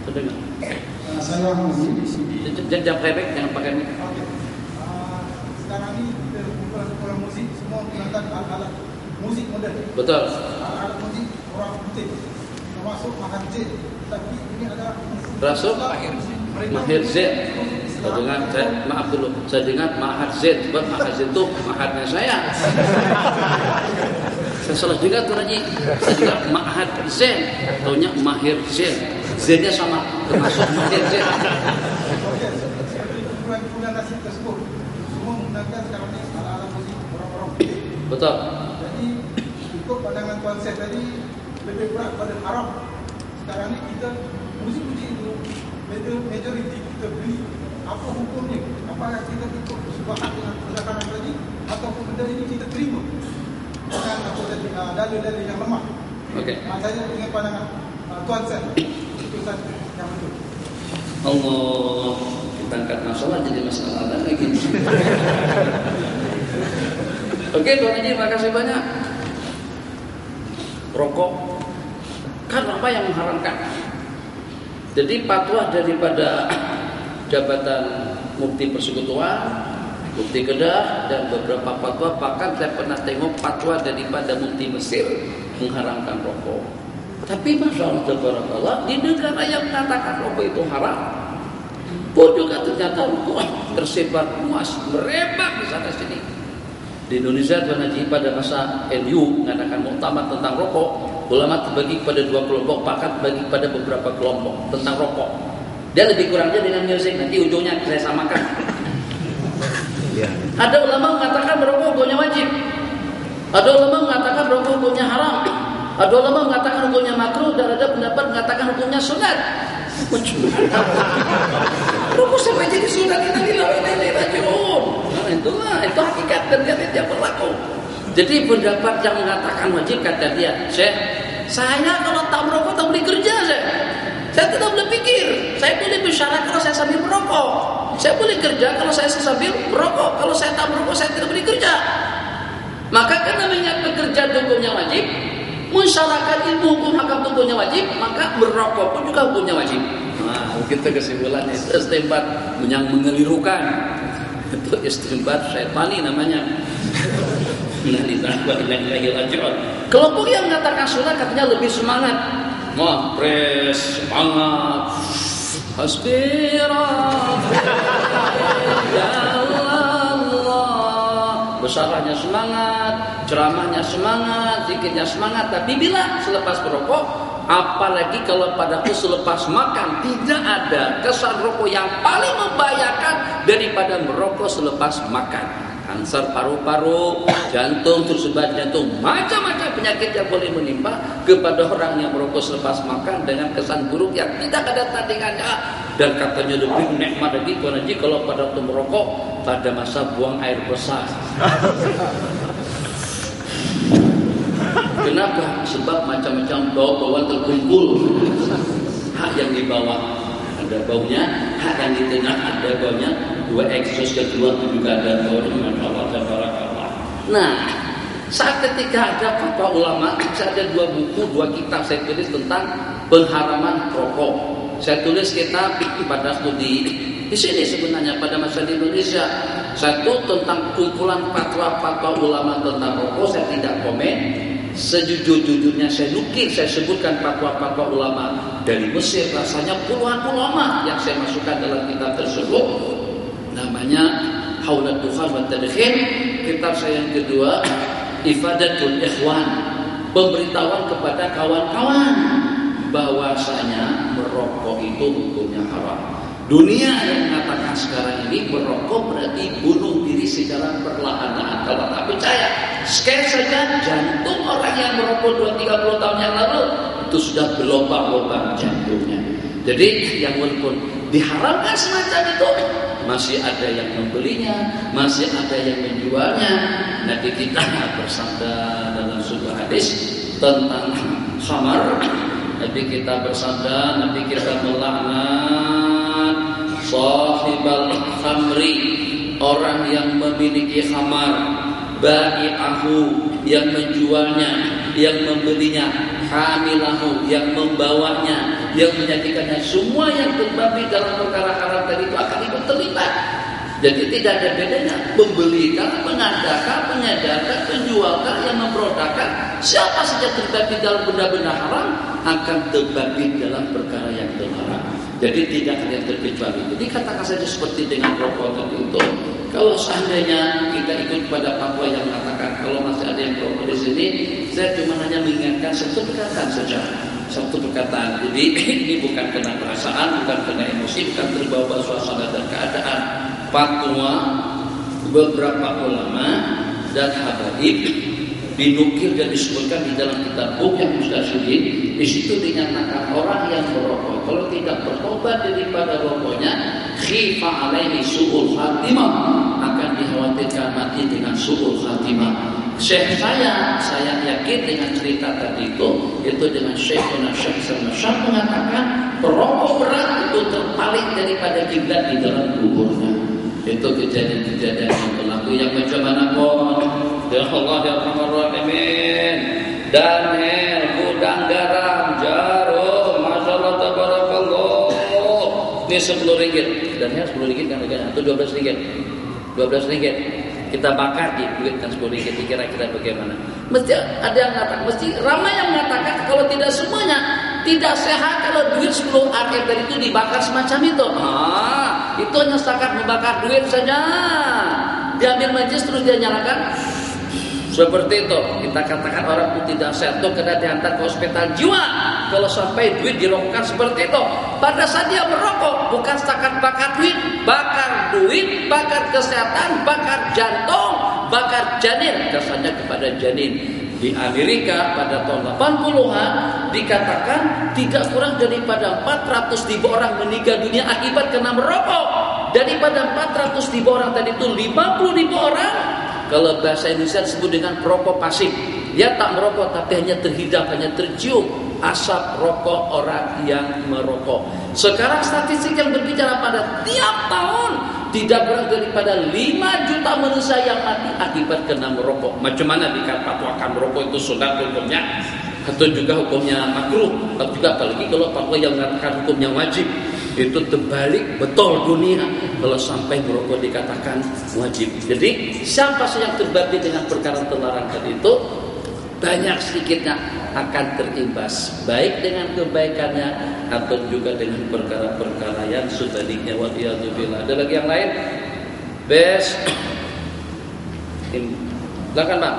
Terdengar? Saya Muzi. Jangan playback, jangan pakai mic. Oke. Sekarang ini kita kumpulan musik semua menggunakan alat musik modern. Betul. Alat musik orang putih, termasuk Mahat Z. Tapi ini ada Rasul Mahir Z. Saya dengar, maaf dulu. Saya dengar Mahat Z. Sebab Mahat Z itu mahatnya saya. Saya salah dengar tuh Haji. Saya dengar Mahat Z. Taunya Mahir Z. Z-nya sama, termasuk Mahir Z. kumpulan nasib tersebut semua menggunakan sekarang ini alat musik orang-orang putih. Betul. Jadi ikut pandangan konsep tadi lebih berat pada haram. Sekarang ini kita musik-musik itu majoriti kita beli. Apa hukumnya? Apakah kita ikut sesuai dengan perkataan tadi ataupun benda ini kita terima dengan apa tadi dalil-dalil yang lemah? Oke. Saya dengan pandangan Tuan Sen keputusan yang betul. Allah, kita angkat masalah jadi masalah lagi. Oke, Tuan Haji, terima kasih banyak. Rokok kan apa yang mengharamkan? Jadi fatwa daripada Jabatan Mufti Persekutuan, Mufti Kedah dan beberapa fatwa, bahkan saya pernah tengok fatwa daripada Mufti Mesir mengharamkan rokok. Tapi Masya Allah, di negara yang mengatakan rokok itu haram pun juga ternyata rokok tersebar luas, merebak di sana sini. Di Indonesia Tuan Haji pada masa NU mengadakan muktamar tentang rokok, ulama terbagi pada 2 kelompok, bahkan bagi pada beberapa kelompok tentang rokok. Dia lebih kurangnya dengan musik, nanti ujungnya saya samakan. Ada ulama mengatakan merokok hukumnya wajib, ada ulama mengatakan merokok hukumnya haram, ada ulama mengatakan hukumnya makruh, dan ada pendapat mengatakan hukumnya sunat. Rokok sampai jadi sunat ini itulah, itu hakikat dan dia berlaku. Jadi pendapat yang mengatakan wajib, kata dia, saya kalau tak merokok tak boleh kerja, saya tidak boleh pikir, saya boleh bicara kalau saya sambil merokok, saya boleh kerja kalau saya sambil merokok, kalau saya tak merokok saya tidak boleh kerja. Maka karena mengingat pekerjaan hukumnya wajib, masyarakat ilmu hukum hakam hukumnya wajib, maka merokok pun juga hukumnya wajib. Nah, kita kesimpulannya itu istinbat yang mengelirukan. Itu istinbat syaitani namanya. Kelompok yang mengatakan sunat katanya lebih semangat. Wah, pres, semangat. Hasbirah. Ya Allah. Besarnya semangat, ceramahnya semangat, zikirnya semangat. Tapi bila selepas berokok, apalagi kalau padaku selepas makan, tidak ada kesan rokok yang paling membahayakan daripada merokok selepas makan. Kanker paru-paru, jantung, tersebar jantung, macam-macam penyakit yang boleh menimpa kepada orang yang merokok selepas makan dengan kesan buruk yang tidak ada tandingannya. Dan katanya lebih nikmat lagi kalau pada waktu merokok pada masa buang air besar. Kenapa? Sebab macam-macam bau-bauan terkumpul. Hak yang di bawah ada baunya, hak yang di tengah ada baunya, 2 eksos kedua itu juga ada baunya. Masya-Allah. Nah, saat ketika ada fatwa ulama, saya ada 2 buku, 2 kitab saya tulis tentang pengharaman rokok. Saya tulis kitab pada studi di sini sebenarnya pada masa di Indonesia. Satu tentang kumpulan fatwa-fatwa ulama tentang rokok, saya tidak komen. Sejujur-jujurnya saya nukil, saya sebutkan fatwa-fatwa ulama dari Mesir, rasanya puluhan ulama yang saya masukkan dalam kitab tersebut. Namanya Haulat Dukhal wa Tadkhin. Kitab saya yang kedua Ifadatul Ikhwan, pemberitahuan kepada kawan-kawan bahwasanya merokok itu hukumnya haram. Dunia yang mengatakan sekarang ini merokok berarti bunuh diri secara perlahan-lahan. Kalau tak percaya, scan saja jantung orang yang merokok 20-30 tahun yang lalu itu sudah berlubang-lubang jantungnya. Jadi yang walaupun diharamkan semacam itu, masih ada yang membelinya, masih ada yang menjualnya. Nanti kita bersabda dalam sebuah hadis tentang khamar. Nanti kita bersabda, nanti kita melaknat sahibal khamri, orang yang memiliki khamar, bai'ahu, yang menjualnya, yang membelinya, hamilahu, yang membawanya, yang menyajikannya, semua yang terbabit dalam perkara haram tadi itu akan ikut terlibat. Jadi tidak ada bedanya membelikan, mengadakan, mengedarkan, menjualkan, yang memprodukkan, siapa saja terbabit dalam benda-benda haram akan terbabit dalam perkara yang terlarang. Jadi tidak ada yang terkecuali. Jadi katakan saja seperti dengan rokok tadi itu. Kalau seandainya kita ikut pada fatwa yang mengatakan kalau masih ada yang rokok di sini, saya cuma hanya mengingatkan satu perkataan saja. Satu perkataan. Jadi ini bukan kena perasaan, bukan kena emosi, bukan terbawa suasana dan keadaan. Fatwa beberapa ulama dan habaib dinukil dan disebutkan di dalam kitab yang Mustashidin. Di situ dinyatakan orang yang merokok kalau tidak bertobat daripada rokoknya, khifa alaihi su'ul khatimah, akan dikhawatirkan mati dengan su'ul khatimah. Syekh saya yakin dengan cerita tadi itu dengan Syekhuna Syekh Syekh mengatakan perokok berat itu terpaling daripada kiblat di dalam kuburnya. Itu kejadian-kejadian yang berlaku yang macam mana pun. Ya Allah ya Rahman Daniel, gudang garam, jarum, masyaallah tabarakallah. Ini 10 ringgit. Daniel 10 ringgit kan harganya atau 12 ringgit? 12 ringgit. Kita bakar di duit kan 10 ringgit. Kira-kira bagaimana? Mesti ada yang mengatakan, mesti ramai yang mengatakan kalau tidak semuanya tidak sehat kalau duit 10 RM tadi itu dibakar semacam itu. Itu hanya setakat membakar duit saja. Diambil majlis terus dia nyalakan. Seperti itu. Kita katakan orang itu tidak sehat, itu kena diantar ke hospital jiwa kalau sampai duit dirokokkan seperti itu. Pada saat dia merokok bukan setakat bakar duit, bakar kesehatan, bakar jantung, bakar janin. Kesannya kepada janin. Di Amerika pada tahun 80-an dikatakan tidak kurang daripada 400.000 orang meninggal dunia akibat kena merokok. Daripada 400.000 orang tadi itu 50.000 orang kalau bahasa Indonesia disebut dengan perokok pasif. Dia tak merokok tapi hanya terhidap, hanya tercium asap rokok orang yang merokok. Sekarang statistik yang berbicara pada tiap tahun tidak kurang daripada 5 juta manusia yang mati akibat kena merokok. Macam mana dikatakan merokok itu sunat hukumnya atau juga hukumnya makruh, atau juga apalagi kalau fatwa yang mengatakan hukumnya wajib. Itu terbalik betul dunia kalau sampai merokok dikatakan wajib. Jadi siapa saja yang terbabit dengan perkara terlarang tadi itu banyak sedikitnya akan terimbas, baik dengan kebaikannya atau juga dengan perkara-perkara yang sebaliknya. Waliyadzubillah. Ada lagi yang lain? Silakan Pak.